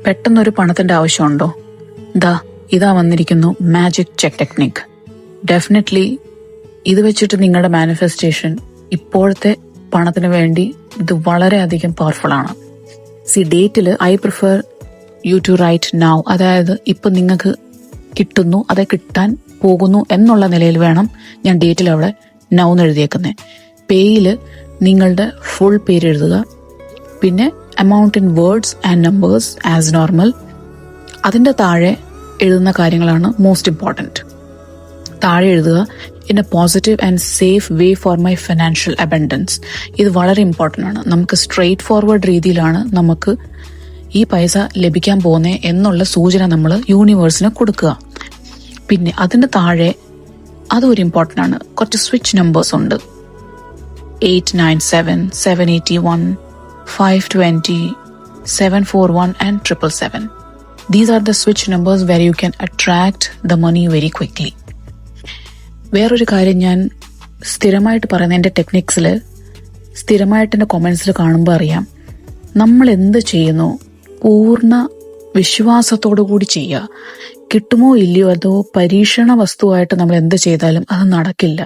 പെട്ടെന്നൊരു പണത്തിന്റെ ആവശ്യമുണ്ടോ? ഇതാ വന്നിരിക്കുന്നു മാജിക് ചെക്ക് ടെക്നിക്. ഡെഫിനറ്റ്ലി ഇത് വെച്ചിട്ട് നിങ്ങളുടെ മാനിഫെസ്റ്റേഷൻ ഇപ്പോഴത്തെ പണത്തിന് വേണ്ടി ഇത് വളരെയധികം പവർഫുൾ ആണ്. ഡേറ്റില് I prefer you to write now. അതായത് ഇപ്പൊ നിങ്ങൾക്ക് കിട്ടുന്നു, അത് കിട്ടാൻ പോകുന്നു എന്നുള്ള നിലയിൽ വേണം ഞാൻ ഡേറ്റിൽ അവിടെ നൗ എന്ന് എഴുതിയേക്കുന്നത്. പേയില് നിങ്ങളുടെ ഫുൾ പേര് എഴുതുക. പിന്നെ amount in words and numbers as normal. അതിൻ്റെ താഴെ എഴുതുന്ന കാര്യങ്ങളാണ് മോസ്റ്റ് ഇമ്പോർട്ടൻറ്റ്. താഴെ എഴുതുക in A positive and safe way for my financial abundance. ഇത് വളരെ ഇമ്പോർട്ടൻ്റ് ആണ്. നമുക്ക് സ്ട്രെയിറ്റ് ഫോർവേഡ് രീതിയിലാണ് നമുക്ക് ഈ പൈസ ലഭിക്കാൻ പോകുന്നത് എന്നുള്ള സൂചന നമ്മൾ യൂണിവേഴ്സിന് കൊടുക്കുക. പിന്നെ അതിൻ്റെ താഴെ അതൊരു ഇമ്പോർട്ടൻ്റ് ആണ്, കുറച്ച് സ്വിച്ച് നമ്പേഴ്സ് ഉണ്ട്. 897, 781, 520, 741 and 777. These are the switch numbers where you can attract the money very quickly. വേറൊരു കാര്യം ഞാൻ സ്ഥിരമായിട്ട് പറയുന്ന എൻ്റെ ടെക്നിക്സിൽ സ്ഥിരമായിട്ട് എൻ്റെ കൊമൻസിൽ കാണുമ്പോൾ അറിയാം, നമ്മൾ എന്ത് ചെയ്യുന്നു പൂർണ്ണ വിശ്വാസത്തോടു കൂടി ചെയ്യുക. കിട്ടുമോ ഇല്ലയോ അതോ പരീക്ഷണ വസ്തുവായിട്ട് നമ്മൾ എന്ത് ചെയ്താലും അത് നടക്കില്ല.